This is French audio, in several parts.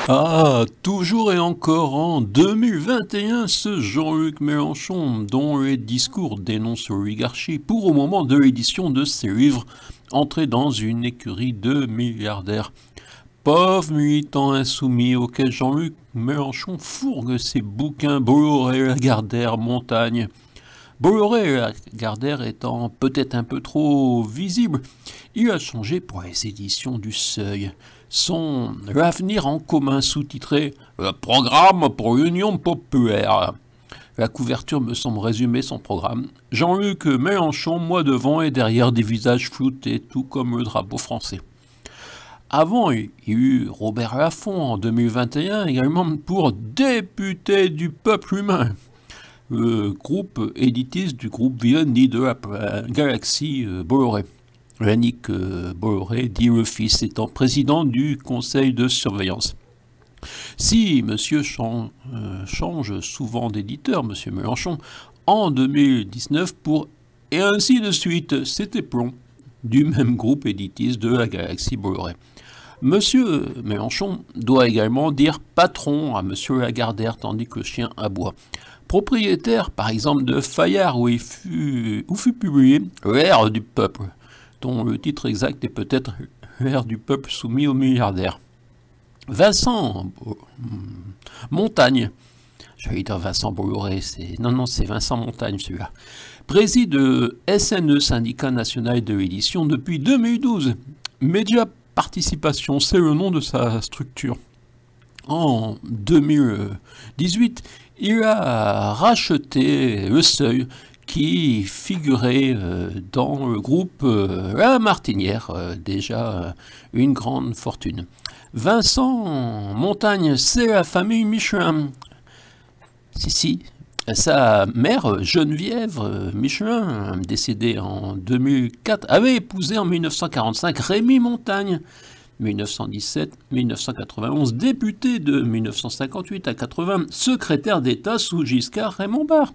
Ah, toujours et encore en 2021, ce Jean-Luc Mélenchon, dont les discours dénoncent l'oligarchie, pour au moment de l'édition de ses livres, entrer dans une écurie de milliardaires. Pauvre militant insoumis auquel Jean-Luc Mélenchon fourgue ses bouquins Bolloré, Lagardère, Montaigne. Bolloré et Lagardère étant peut-être un peu trop visible, il a changé pour les éditions du Seuil. Son L'avenir en commun sous-titré Le programme pour l'Union populaire. La couverture me semble résumer son programme. Jean-Luc Mélenchon, moi devant et derrière des visages floutés, tout comme le drapeau français. Avant, il y a eu Robert Laffont en 2021, également pour député du peuple humain. Le groupe éditiste du groupe Vivendi de la galaxie Bolloré. Yannick Bolloré, dit le fils, étant président du conseil de surveillance. Si monsieur change souvent d'éditeur, monsieur Mélenchon, en 2019 pour et ainsi de suite, c'était plomb du même groupe éditiste de la galaxie Bolloré. Monsieur Mélenchon doit également dire patron à monsieur Lagardère tandis que le chien aboie. Propriétaire par exemple de Fayard où fut publié L'ère du peuple, dont le titre exact est peut-être L'ère du peuple soumis aux milliardaires. Vincent Montagne, j'allais dire Vincent Bolloré, non, c'est Vincent Montagne celui-là, préside le SNE, Syndicat National de l'Édition, depuis 2012. Média Participation, c'est le nom de sa structure. En 2018, il a racheté Le Seuil, qui figurait dans le groupe La Martinière, déjà une grande fortune. Vincent Montagne, c'est la famille Michelin. Si. Sa mère, Geneviève Michelin, décédée en 2004, avait épousé en 1945 Rémy Montagne, 1917-1991, député de 1958 à 80, secrétaire d'État sous Giscard Raymond Barre.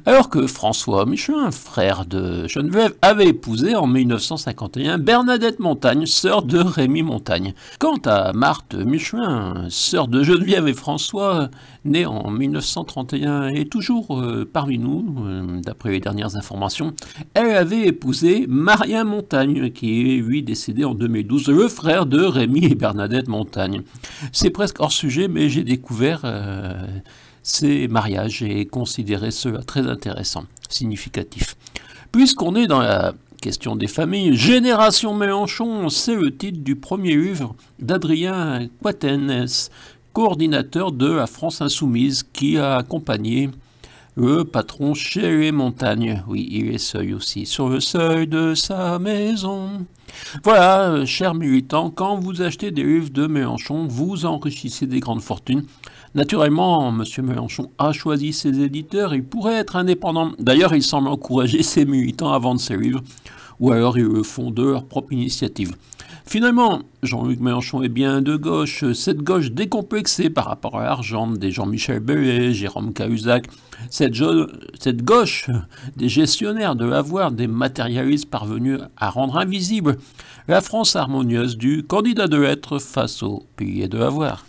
Alors que François Michelin, frère de Geneviève, avait épousé en 1951 Bernadette Montagne, sœur de Rémy Montagne. Quant à Marthe Michelin, sœur de Geneviève et François, née en 1931 et toujours parmi nous, d'après les dernières informations, elle avait épousé Marien Montagne, qui est lui décédé en 2012, le frère de Rémy et Bernadette Montagne. C'est presque hors sujet, mais j'ai découvert ces mariages et considéré cela très intéressant, significatif. Puisqu'on est dans la question des familles, Génération Mélenchon, c'est le titre du premier livre d'Adrien Quatennens, coordinateur de la France Insoumise, qui a accompagné le patron chez les montagnes. Oui, il est seuil aussi, sur le seuil de sa maison. Voilà, chers militants, quand vous achetez des livres de Mélenchon, vous enrichissez des grandes fortunes. Naturellement, M. Mélenchon a choisi ses éditeurs, il pourrait être indépendant. D'ailleurs, il semble encourager ses militants à vendre ses livres, ou alors ils le font de leur propre initiative. Finalement, Jean-Luc Mélenchon est bien de gauche, cette gauche décomplexée par rapport à l'argent des Jean-Michel Bellet, Jérôme Cahuzac, cette gauche des gestionnaires de l'avoir, des matérialistes parvenus à rendre invisible la France harmonieuse du candidat de l'être face au pilier de l'avoir.